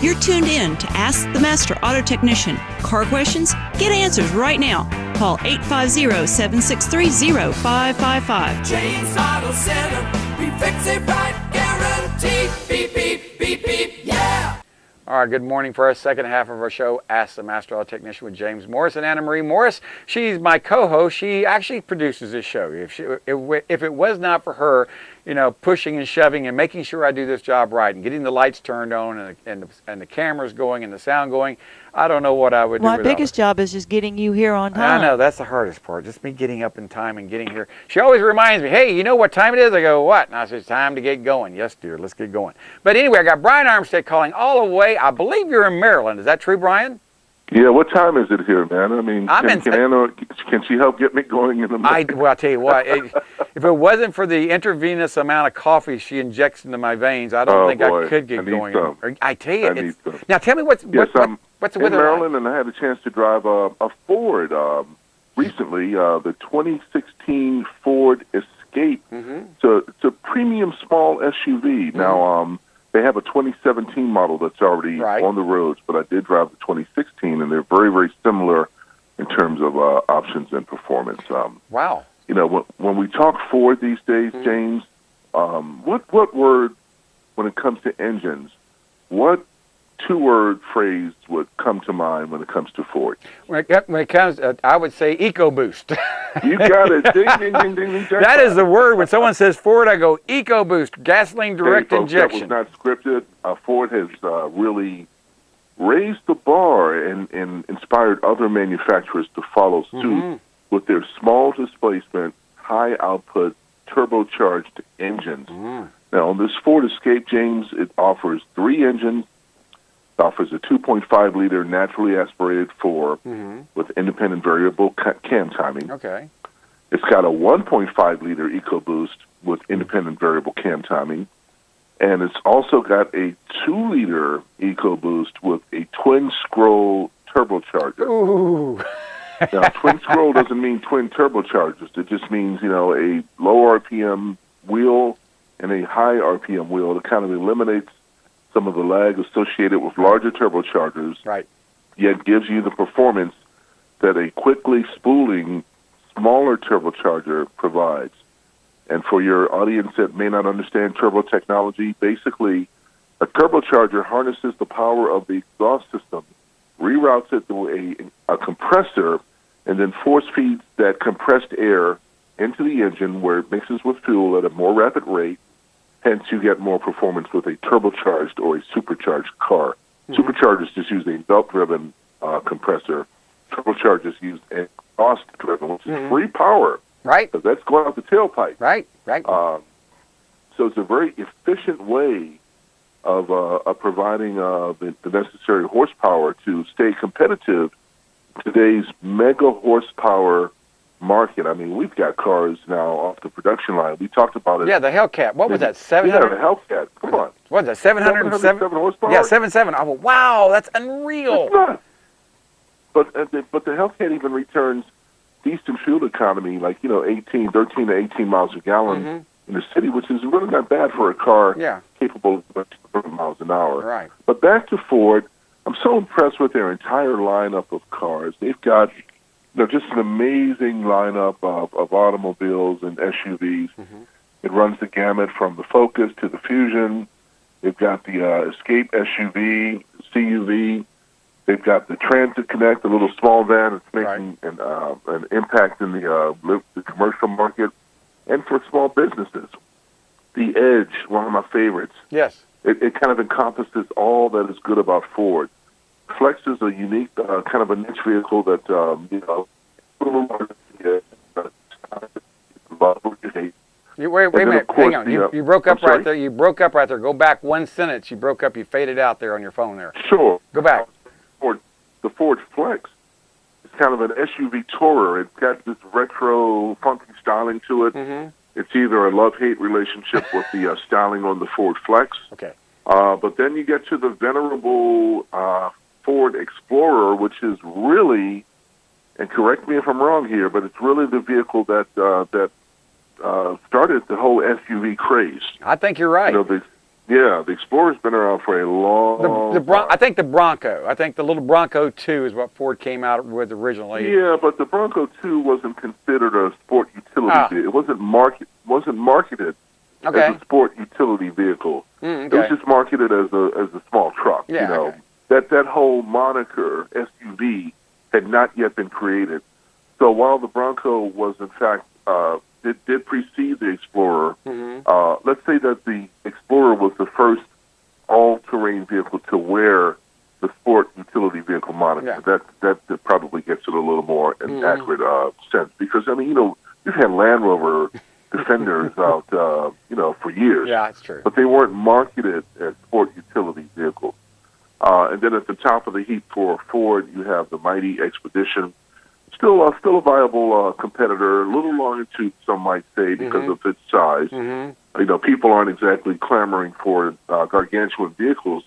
You're tuned in to Ask the Master Auto Technician. Car questions? Get answers right now. Call 850-763-0555. James Auto Center, we fix it right, guaranteed. Beep, beep, beep, beep, yeah! All right, good morning for our second half of our show, Ask the Master Auto Technician with James Morris and Anna Marie Morris. She's my co-host. She actually produces this show. If it was not for her, pushing and shoving and making sure I do this job right and getting the lights turned on and the cameras going and the sound going, I don't know what I would do without My biggest job is just getting you here on time. I know, that's the hardest part, just me getting up in time and getting here. She always reminds me, hey, you know what time it is? I go, what? And I say, it's time to get going. Yes, dear, let's get going. But anyway, I got Brian Armstead calling all the way. I believe you're in Maryland. Is that true, Brian? Yeah, what time is it here, man? I mean, can Anna, can she help get me going in the morning? Well, I'll tell you what, if it wasn't for the intravenous amount of coffee she injects into my veins, I don't think I could get going. I tell you, now tell me what's the weather in Maryland, and I had a chance to drive a Ford recently, the 2016 Ford Escape. Mm-hmm. So it's a premium small SUV. Mm-hmm. Now, they have a 2017 model that's already on the roads, but I did drive the 2016, and they're very, very similar in terms of options and performance. Wow. When we talk Ford these days, James, what word, when it comes to engines, what two-word phrase would come to mind when it comes to Ford? When it comes, I would say EcoBoost. You got it. Ding, ding, ding, ding, ding. That is the word. When someone says Ford, I go EcoBoost, gasoline direct injection. That was not scripted. Ford has really raised the bar and inspired other manufacturers to follow suit with their small displacement, high output, turbocharged engines. Now, on this Ford Escape, James, it offers three engines. It offers a 2.5-liter naturally aspirated 4 with independent variable cam timing. Okay. It's got a 1.5-liter EcoBoost with independent variable cam timing. And it's also got a 2-liter EcoBoost with a twin-scroll turbocharger. Ooh. Now, twin-scroll doesn't mean twin turbochargers. It just means, a low RPM wheel and a high RPM wheel. It kind of eliminates some of the lag associated with larger turbochargers, yet gives you the performance that a quickly spooling smaller turbocharger provides. And for your audience that may not understand turbo technology, basically a turbocharger harnesses the power of the exhaust system, reroutes it through a compressor, and then force feeds that compressed air into the engine where it mixes with fuel at a more rapid rate. Hence, you get more performance with a turbocharged or a supercharged car. Superchargers just use a belt-driven compressor. Turbochargers use an exhaust-driven, which is free power. Right. Because that's going out the tailpipe. Right. So it's a very efficient way of providing the necessary horsepower to stay competitive in today's mega horsepower market. I mean, we've got cars now off the production line. We talked about it. Yeah, the Hellcat. What was that, 700? Yeah, the Hellcat. Come on. What was that, 707 horsepower? Yeah, 7.7. Oh, wow, that's unreal. It's not. But the Hellcat even returns decent fuel economy, like, 13 to 18 miles a gallon in the city, which is really not bad for a car capable of 20 miles an hour. Right. But back to Ford, I'm so impressed with their entire lineup of cars. They've got just an amazing lineup of automobiles and SUVs. It runs the gamut from the Focus to the Fusion. They've got the Escape SUV, CUV. They've got the Transit Connect, the little small van that's making an impact in the commercial market and for small businesses. The Edge, one of my favorites. Yes. It kind of encompasses all that is good about Ford. Flex is a unique kind of a niche vehicle that, Wait a minute. Hang on. You broke up right there. You broke up right there. Go back one sentence. You broke up. You faded out there on your phone there. Sure. Go back. The Ford Flex is kind of an SUV tourer. It's got this retro, funky styling to it. It's either a love-hate relationship with the styling on the Ford Flex. Okay. But then you get to the venerable Ford Explorer, which is really, and correct me if I'm wrong here, but it's really the vehicle that started the whole SUV craze. I think you're right. Yeah, the Explorer's been around for a long time. I think the Bronco. I think the little Bronco 2 is what Ford came out with originally. Yeah, but the Bronco 2 wasn't considered a sport utility vehicle. It wasn't marketed as a sport utility vehicle. Okay. It was just marketed as a small truck. Yeah, you know, that whole moniker SUV had not yet been created. So while the Bronco was in fact did precede the Explorer, let's say that the Explorer was the first all-terrain vehicle to wear the sport utility vehicle moniker. Yeah. That probably gets it a little more an accurate sense, because I mean, you know, you've had Land Rover Defenders out, you know, for years. Yeah, that's true. But they weren't marketed as sport utility vehicles. And then at the top of the heap for Ford, you have the mighty Expedition. Still a viable competitor, a little long in tooth, some might say, because of its size. You know, people aren't exactly clamoring for gargantuan vehicles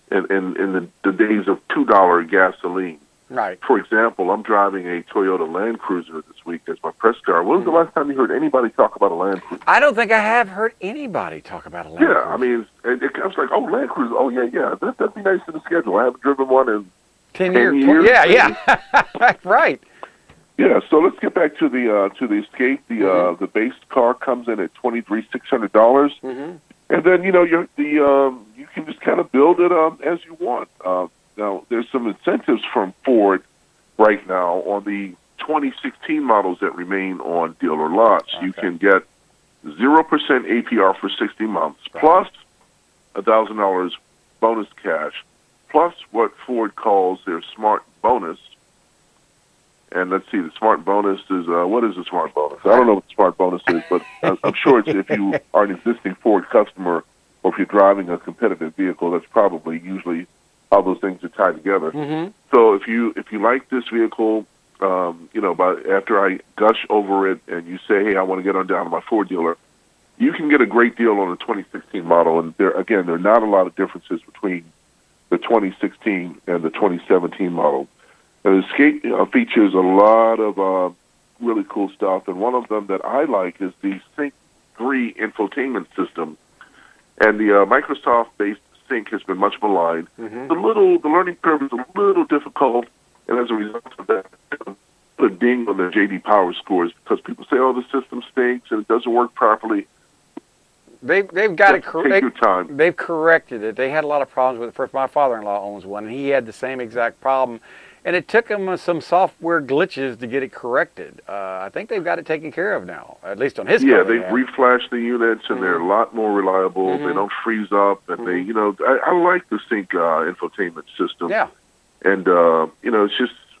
in the days of $2 gasoline. Right. For example, I'm driving a Toyota Land Cruiser this week as my press car. When was the last time you heard anybody talk about a Land Cruiser? I don't think I have heard anybody talk about a Land Cruiser. Yeah, I mean, I was like, oh, Land Cruiser. Oh, yeah, that'd be nice in the schedule. I haven't driven one in 10 years. Yeah. Right. Yeah, so let's get back to the Escape. The base car comes in at $23,600, and then you know you can just kind of build it as you want. Now there's some incentives from Ford right now on the 2016 models that remain on dealer lots. Okay. You can get 0% APR for 60 months, plus $1,000 bonus cash, plus what Ford calls their Smart Bonus. And let's see, the Smart Bonus is, what is the Smart Bonus? I don't know what the Smart Bonus is, but I'm sure it's if you are an existing Ford customer or if you're driving a competitive vehicle, that's probably usually how those things are tied together. So if you like this vehicle, you know, after I gush over it and you say, hey, I want to get on down to my Ford dealer, you can get a great deal on the 2016 model. And there are not a lot of differences between the 2016 and the 2017 model. The Escape features a lot of really cool stuff, and one of them that I like is the Sync 3 infotainment system. And the Microsoft-based Sync has been much maligned. The learning curve is a little difficult, and as a result of that, put a ding on the J.D. Power scores because people say, "Oh, the system stinks and it doesn't work properly." They've got it correct. Take your time. They've corrected it. They had a lot of problems with it. First, my father-in-law owns one, and he had the same exact problem. And it took them some software glitches to get it corrected. I think they've got it taken care of now, at least on his car. Yeah, they've reflashed the units, and they're a lot more reliable. They don't freeze up, and they, you know, I like the Sync infotainment system. Yeah. And you know,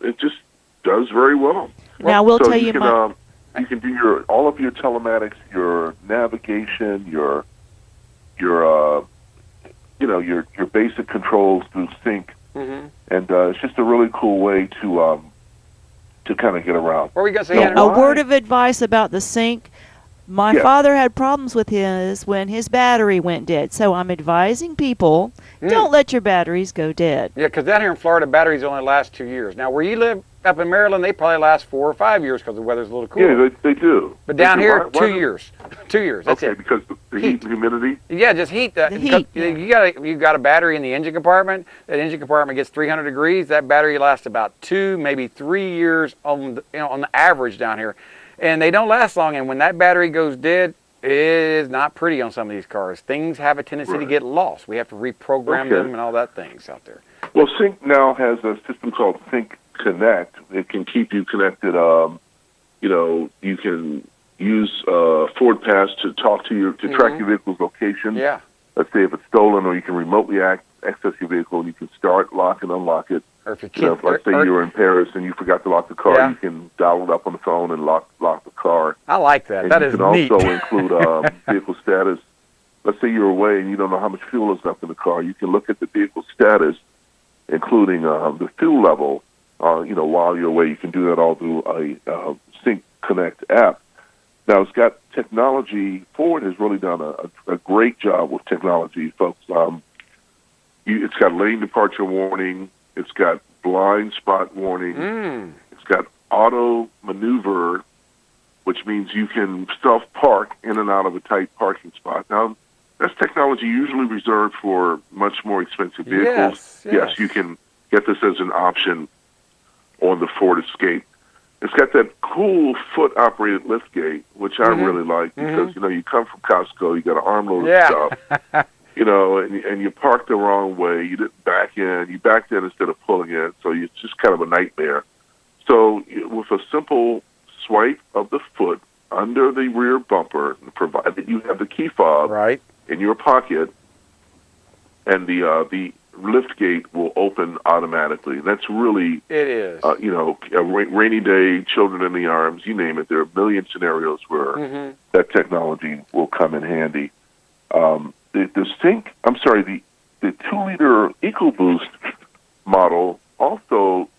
it just does very well. Now we'll so tell you, you can do all of your telematics, your navigation, your you know, your basic controls through Sync. And it's just a really cool way to kind of get around. What were you going to say, a word of advice about the Sync. My father had problems with his when his battery went dead. So I'm advising people, don't let your batteries go dead. Yeah, because down here in Florida, batteries only last 2 years. Now, where you live up in Maryland, they probably last 4 or 5 years because the weather's a little cooler. Yeah, they do. But down here, 2 years. 2 years, that's it. Because the heat and humidity? Yeah, just heat. The heat. You got a battery in the engine compartment. That engine compartment gets 300 degrees. That battery lasts about 2, maybe 3 years on the average down here. And they don't last long. And when that battery goes dead, it is not pretty on some of these cars. Things have a tendency to get lost. We have to reprogram them and all that things out there. Well, Sync now has a system called Sync Connect. It can keep you connected. You know, you can use Ford Pass to talk to track your vehicle's location. Yeah. Let's say if it's stolen, or you can remotely access your vehicle, and you can start, lock, and unlock it. Or if let's say you're in Paris and you forgot to lock the car, you can dial it up on the phone and lock the car. I like that. And that you is can neat. also include vehicle status. Let's say you're away and you don't know how much fuel is left in the car. You can look at the vehicle status, including the fuel level. You know, while you're away, you can do that all through a Sync Connect app. Now, it's got technology. Ford has really done a great job with technology, folks. It's got lane departure warning. It's got blind spot warning. It's got auto maneuver, which means you can self-park in and out of a tight parking spot. Now, That's technology usually reserved for much more expensive vehicles. Yes. You can get this as an option on the Ford Escape. It's got that cool foot-operated lift gate, which I really like because, you come from Costco, you got an armload of stuff, and you parked the wrong way. You didn't back in. You backed in instead of pulling in, so it's just kind of a nightmare. So with a simple swipe of the foot under the rear bumper, provided you have the key fob in your pocket, and the lift gate will open automatically. That's really, it is. A rainy day, children in the arms, you name it. There are a million scenarios where that technology will come in handy. The 2-liter EcoBoost model also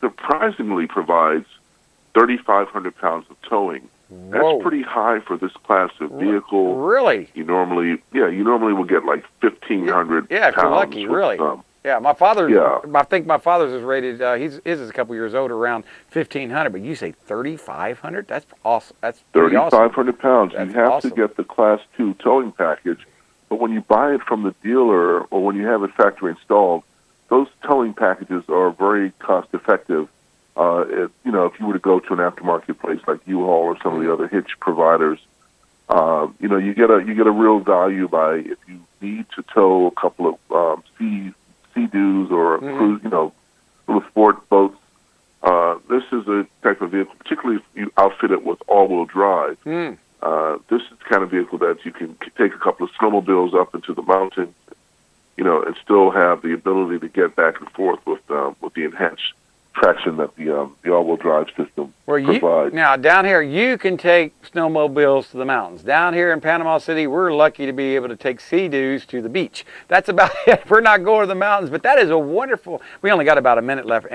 surprisingly provides 3,500 pounds of towing. Whoa. That's pretty high for this class of vehicle. Really? You normally will get like 1,500 Yeah, if pounds. you're lucky, really. My father's. I think my father's is rated. His is a couple years older, around 1,500. But you say 3,500? That's awesome. That's 3,500 pounds. That's you have awesome. to get the Class 2 towing package. But when you buy it from the dealer or when you have it factory installed, those towing packages are very cost effective. If you were to go to an aftermarket place like U-Haul or some of the other hitch providers, you get a real value by if you need to tow a couple of Sea-Doos or cruise, little sport boats. This is a type of vehicle, particularly if you outfit it with all-wheel drive. This is the kind of vehicle that you can take a couple of snowmobiles up into the mountains, and still have the ability to get back and forth with the enhanced traction that the all-wheel drive system provides. Now, down here, you can take snowmobiles to the mountains. Down here in Panama City, we're lucky to be able to take Sea-Doos to the beach. That's about it. We're not going to the mountains, but that is a wonderful... We only got about a minute left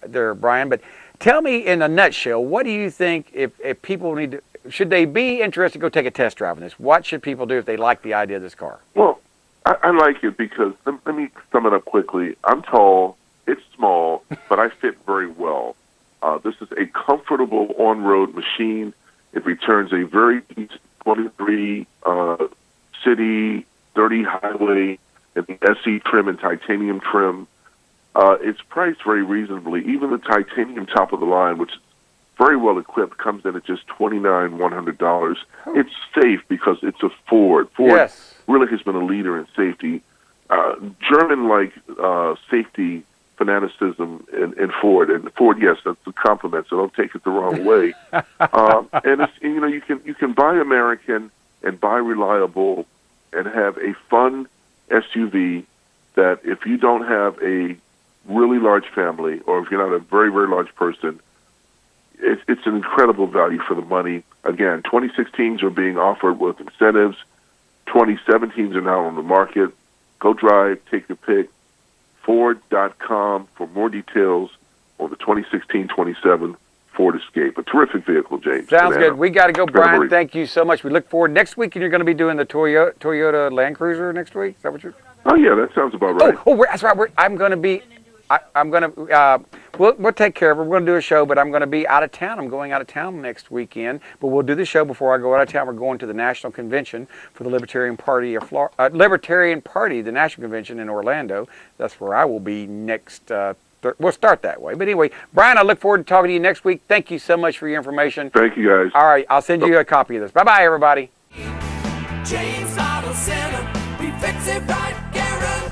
there, Brian, but tell me in a nutshell, what do you think if people need to... Should they be interested to go take a test drive in this? What should people do if they like the idea of this car? Well, I like it because, let me sum it up quickly. I'm tall, it's small, but I fit very well. This is a comfortable on-road machine. It returns a very decent 23 city, 30 highway, in the SE trim and titanium trim. It's priced very reasonably. Even the titanium top of the line, which is very well equipped, comes in at just $29,100. It's safe because it's a Ford. Ford really has been a leader in safety. German-like safety fanaticism in Ford. And Ford, yes, that's a compliment, so don't take it the wrong way. And it's, you can buy American and buy reliable and have a fun SUV that if you don't have a really large family or if you're not a very, very large person, it's an incredible value for the money. Again, 2016s are being offered with incentives. 2017s are now on the market. Go drive, take your pick. Ford.com for more details on the 2016-27 Ford Escape. A terrific vehicle, James. Sounds good. We got to go, Brian. Thank you so much. We look forward next week, and you're going to be doing the Toyota Land Cruiser next week. Is that what you're? Oh yeah, that sounds about right. That's right. I'm going to be. I'm going to. We'll take care of it. We're going to do a show, but I'm going to be out of town. I'm going out of town next weekend, but we'll do the show before I go out of town. We're going to the National Convention for the Libertarian Party of the National Convention in Orlando. That's where I will be next. We'll start that way. But anyway, Brian, I look forward to talking to you next week. Thank you so much for your information. Thank you, guys. All right, I'll send you a copy of this. Bye-bye, everybody. James Auto Center, we fix it right, guarantee.